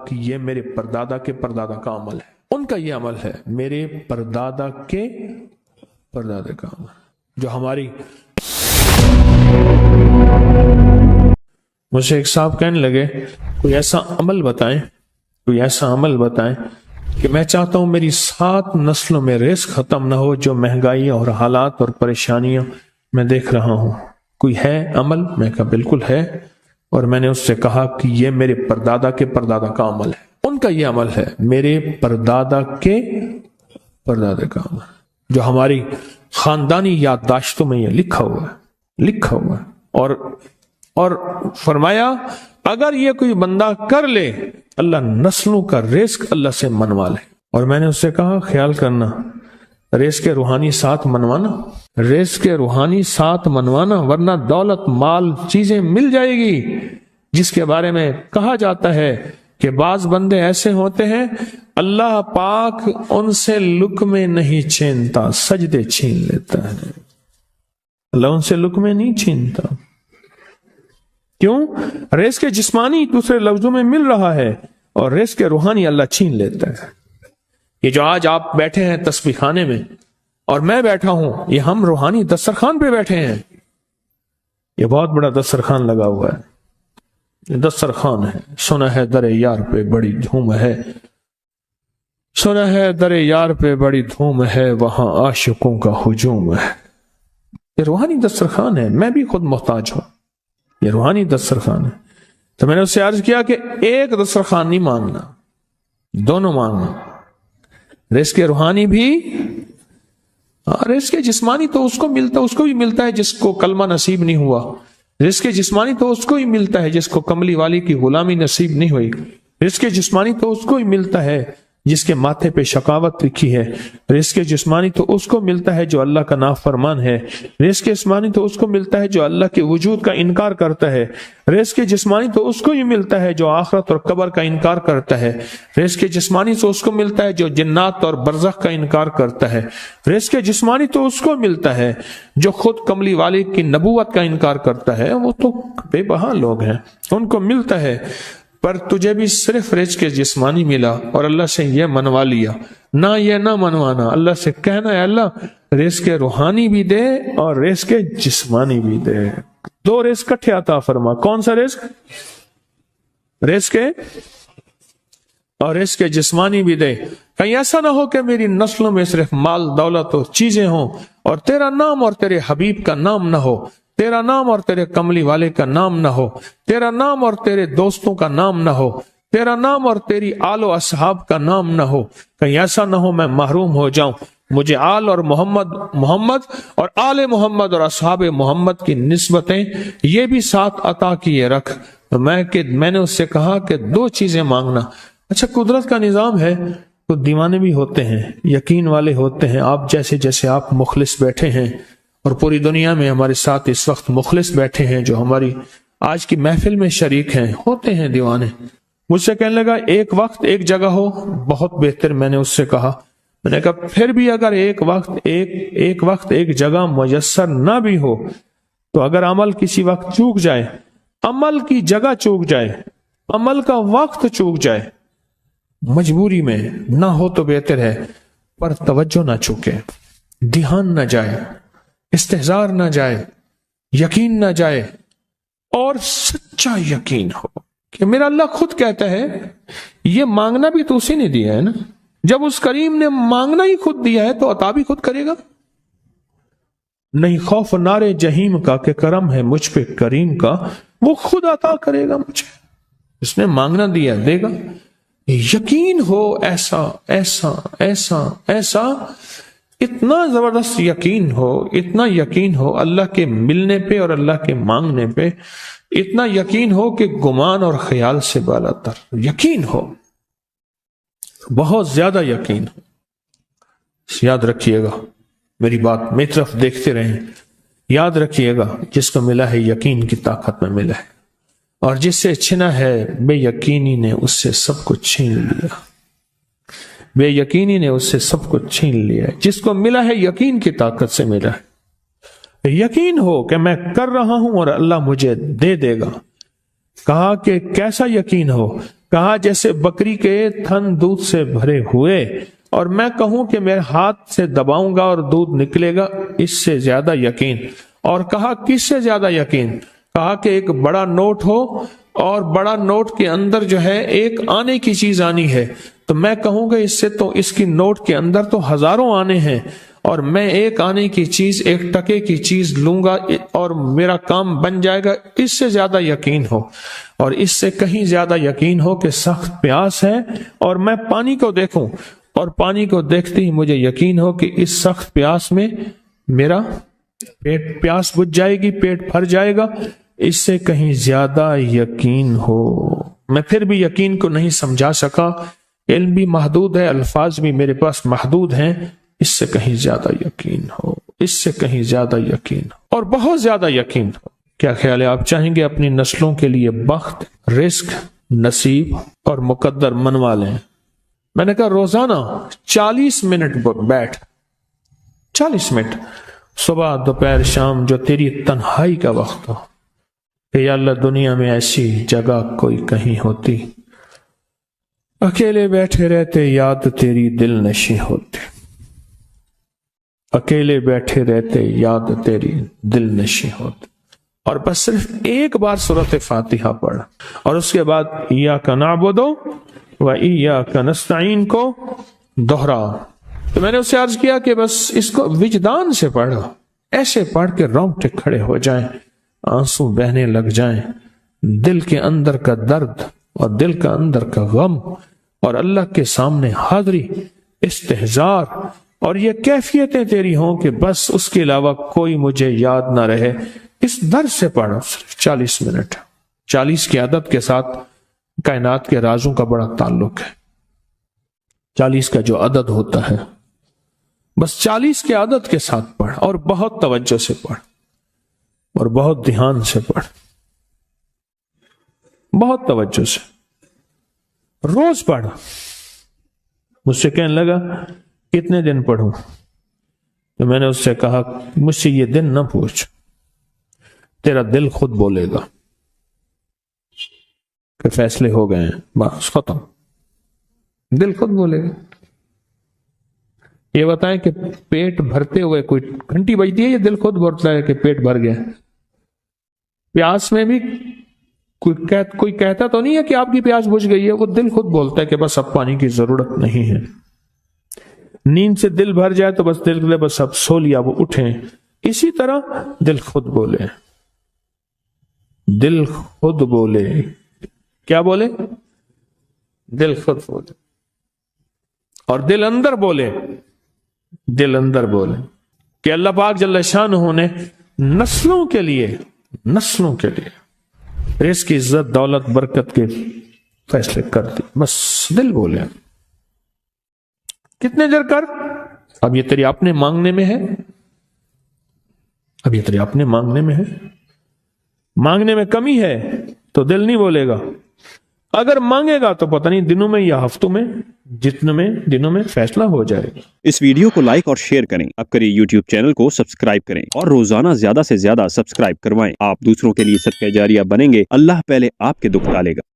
کہ یہ میرے پردادا کے پردادا کا عمل ہے، ان کا یہ عمل ہے، میرے پردادا کے پردادا کا عمل جو ہماری۔ مجھے ایک صاحب کہنے لگے کوئی ایسا عمل بتائیں، کوئی ایسا عمل بتائیں کہ میں چاہتا ہوں میری 7 نسلوں میں رزق ختم نہ ہو، جو مہنگائی اور حالات اور پریشانیاں میں دیکھ رہا ہوں، کوئی ہے عمل؟ میں کہا بالکل ہے، اور میں نے اس سے کہا کہ یہ میرے پردادا کے پردادا کا عمل ہے، ان کا یہ عمل ہے، میرے پردادا کے پردادا کا عمل جو ہماری خاندانی یادداشتوں میں یہ لکھا ہوا ہے، اور فرمایا اگر یہ کوئی بندہ کر لے اللہ نسلوں کا رزق اللہ سے منوا لے۔ اور میں نے اس سے کہا خیال کرنا، رزق کے روحانی ساتھ منوانا، رزق کے روحانی ساتھ منوانا، ورنہ دولت مال چیزیں مل جائے گی جس کے بارے میں کہا جاتا ہے کہ بعض بندے ایسے ہوتے ہیں اللہ پاک ان سے لقمے نہیں چھینتا، سجدے چھین لیتا ہے، اللہ ان سے لقمے نہیں چھینتا۔ کیوں؟ رزق جسمانی دوسرے لفظوں میں مل رہا ہے، اور رزق روحانی اللہ چھین لیتا ہے۔ یہ جو آج آپ بیٹھے ہیں تسبیح خانے میں اور میں بیٹھا ہوں، یہ ہم روحانی دسترخوان پہ بیٹھے ہیں، یہ بہت بڑا دسترخوان لگا ہوا ہے، یہ دسترخوان ہے۔ سنا ہے در یار پہ بڑی دھوم ہے، سنا ہے در یار پہ بڑی دھوم ہے، وہاں عاشقوں کا ہجوم ہے۔ یہ روحانی دسترخوان ہے، میں بھی خود محتاج ہوں، یہ روحانی دسترخوان ہے۔ تو میں نے اس سے عرض کیا کہ ایک دسترخوان نہیں مانگنا، دونوں مانگنا، رزق روحانی بھی، رزق جسمانی تو اس کو بھی ملتا ہے جس کو کلمہ نصیب نہیں ہوا، رزق جسمانی تو اس کو ہی ملتا ہے جس کو کملی والی کی غلامی نصیب نہیں ہوئی، رزق جسمانی تو اس کو ہی ملتا ہے جس کے ماتھے پہ شقاوت لکھی ہے، رزق جسمانی تو اس کو ملتا ہے جو اللہ کا نافرمان ہے، رزق جسمانی تو اس کو ملتا ہے جو اللہ کے وجود کا انکار کرتا ہے، رزق جسمانی تو اس کو ہی ملتا ہے جو آخرت اور قبر کا انکار کرتا ہے، رزق جسمانی تو اس کو ملتا ہے جو جنات اور برزخ کا انکار کرتا ہے، رزق جسمانی تو اس کو ملتا ہے جو خود کملی والے کی نبوت کا انکار کرتا ہے، وہ تو بے بہا لوگ ہیں، ان کو ملتا ہے۔ پر تجھے بھی صرف رزق جسمانی ملا اور اللہ سے یہ منوا لیا، نہ یہ نہ منوانا، اللہ سے کہنا ہے اللہ رزق روحانی بھی دے اور رزق جسمانی بھی دے، 2 رزق کٹھے عطا فرما۔ کون سا رزق؟ رزق اور رزق جسمانی بھی دے۔ کہیں ایسا نہ ہو کہ میری نسلوں میں صرف مال دولت اور چیزیں ہوں اور تیرا نام اور تیرے حبیب کا نام نہ ہو، تیرا نام اور تیرے کملی والے کا نام نہ ہو، تیرا نام اور تیرے دوستوں کا نام نہ ہو، تیرا نام اور تیری آل و اصحاب کا نام نہ ہو، کہیں ایسا نہ ہو میں محروم ہو جاؤں۔ مجھے آل اور محمد اور آل محمد اور اصحاب محمد کی نسبتیں یہ بھی ساتھ عطا کیے رکھ۔ میں نے اس سے کہا کہ 2 چیزیں مانگنا۔ اچھا قدرت کا نظام ہے، تو دیوانے بھی ہوتے ہیں، یقین والے ہوتے ہیں، آپ جیسے آپ مخلص بیٹھے ہیں، اور پوری دنیا میں ہمارے ساتھ اس وقت مخلص بیٹھے ہیں جو ہماری آج کی محفل میں شریک ہیں، ہوتے ہیں دیوانے۔ مجھ سے کہنے لگا ایک وقت ایک جگہ ہو بہت بہتر۔ میں نے اس سے کہا، میں نے کہا پھر بھی اگر ایک وقت ایک جگہ میسر نہ بھی ہو تو اگر عمل کسی وقت چوک جائے، عمل کی جگہ چوک جائے، عمل کا وقت چوک جائے، مجبوری میں نہ ہو تو بہتر ہے، پر توجہ نہ چوکے، دھیان نہ جائے، استحضار نہ جائے، یقین نہ جائے، اور سچا یقین ہو کہ میرا اللہ خود کہتا ہے یہ مانگنا بھی تو اسی نے دیا ہے نا، جب اس کریم نے مانگنا ہی خود دیا ہے تو عطا بھی خود کرے گا۔ نہیں خوف نارے جہیم کا کہ کرم ہے مجھ پہ کریم کا، وہ خود عطا کرے گا مجھے، اس نے مانگنا دیا دے گا۔ یقین ہو ایسا ایسا ایسا ایسا، اتنا زبردست یقین ہو، اتنا یقین ہو اللہ کے ملنے پہ اور اللہ کے مانگنے پہ، اتنا یقین ہو کہ گمان اور خیال سے بالا تر یقین ہو، بہت زیادہ یقین ہو۔ یاد رکھیے گا میری بات، میری طرف دیکھتے رہیں، یاد رکھیے گا جس کو ملا ہے یقین کی طاقت میں ملا ہے، اور جس سے چھنا ہے بے یقینی نے اس سے سب کچھ چھین لیا، بے یقینی نے اس سے سب کچھ چھین لیا۔ جس کو ملا ہے یقین کی طاقت سے ملا ہے، یقین ہو کہ میں کر رہا ہوں اور اللہ مجھے دے دے گا۔ کہا کہ کیسا یقین ہو؟ کہا جیسے بکری کے تھن دودھ سے بھرے ہوئے، اور میں کہوں کہ میرے ہاتھ سے دباؤں گا اور دودھ نکلے گا، اس سے زیادہ یقین۔ اور کہا کس سے زیادہ یقین؟ کہا کہ ایک بڑا نوٹ ہو اور بڑا نوٹ کے اندر جو ہے ایک آنے کی چیز آنی ہے، تو میں کہوں گا اس سے تو اس کی نوٹ کے اندر تو ہزاروں آنے ہیں، اور میں ایک آنے کی چیز، ایک ٹکے کی چیز لوں گا اور میرا کام بن جائے گا۔ اس سے زیادہ یقین ہو، اور اس سے کہیں زیادہ یقین ہو کہ سخت پیاس ہے اور میں پانی کو دیکھوں، اور پانی کو دیکھتے ہی مجھے یقین ہو کہ اس سخت پیاس میں میرا پیاس بجھ جائے گی، پیٹ بھر جائے گا۔ اس سے کہیں زیادہ یقین ہو۔ میں پھر بھی یقین کو نہیں سمجھا سکا، علم بھی محدود ہے، الفاظ بھی میرے پاس محدود ہیں۔ اس سے کہیں زیادہ یقین ہو، اس سے کہیں زیادہ یقین ہو، اور بہت زیادہ یقین ہو۔ کیا خیال ہے؟ آپ چاہیں گے اپنی نسلوں کے لیے بخت، رزق، نصیب اور مقدر منوا لیں؟ میں نے کہا روزانہ 40 منٹ بیٹھ، 40 منٹ صبح دوپہر شام، جو تیری تنہائی کا وقت ہو، کہ یا اللہ دنیا میں ایسی جگہ کوئی کہیں ہوتی، اکیلے بیٹھے رہتے یاد تیری دل نشیں ہوتی، اکیلے بیٹھے رہتے یاد تیری دل نشیں ہوتی، اور بس صرف ایک بار سورۃ فاتحہ پڑھ، اور اس کے بعد ایاک نعبد و ایاک نستعین کو دوہرا۔ تو میں نے اس سے عرض کیا کہ بس اس کو وجدان سے پڑھ، ایسے پڑھ کے رونگٹے کھڑے ہو جائیں، آنسو بہنے لگ جائیں، دل کے اندر کا درد اور دل کا اندر کا غم اور اللہ کے سامنے حاضری، استحضار، اور یہ کیفیتیں تیری ہوں کہ بس اس کے علاوہ کوئی مجھے یاد نہ رہے۔ اس درد سے پڑھو، صرف 40 منٹ۔ 40 کی عدد کے ساتھ کائنات کے رازوں کا بڑا تعلق ہے۔ 40 کا جو عدد ہوتا ہے، بس 40 کے عدد کے ساتھ پڑھ، اور بہت توجہ سے پڑھ، اور بہت دھیان سے پڑھ، بہت توجہ سے روز پڑھ۔ مجھ سے کہنے لگا کتنے دن پڑھوں؟ تو میں نے اس سے کہا مجھ سے یہ دن نہ پوچھ، تیرا دل خود بولے گا کہ فیصلے ہو گئے ہیں، بس ختم، دل خود بولے گا۔ یہ بتائیں کہ پیٹ بھرتے ہوئے کوئی گھنٹی بجتی ہے، یہ دل خود بولتا ہے کہ پیٹ بھر گیا۔ پیاس میں بھی کوئی کہتا تو نہیں ہے کہ آپ کی پیاس بجھ گئی ہے، وہ دل خود بولتا ہے کہ بس اب پانی کی ضرورت نہیں ہے۔ نیند سے دل بھر جائے تو بس دل کے بس اب سو لیا، وہ اٹھیں۔ اسی طرح دل خود بولے، دل خود بولے، کیا بولے؟ دل خود بولے، اور دل اندر بولے، دل اندر بولے کہ اللہ پاک جل شانہ نے نسلوں کے لیے رزق کی عزت، دولت، برکت کے فیصلے کر دی، بس دل بولے۔ کتنے دیر کر؟ اب یہ تیری اپنے مانگنے میں ہے، اب یہ تیری اپنے مانگنے میں ہے۔ مانگنے میں کمی ہے تو دل نہیں بولے گا، اگر مانگے گا تو پتہ نہیں دنوں میں یا ہفتوں میں، جتنے میں دنوں میں فیصلہ ہو جائے گا۔ اس ویڈیو کو لائک اور شیئر کریں، اب کریے یوٹیوب چینل کو سبسکرائب کریں، اور روزانہ زیادہ سے زیادہ سبسکرائب کروائیں۔ آپ دوسروں کے لیے صدقہ جاریہ بنیں گے، اللہ پہلے آپ کے دکھ ٹالے گا۔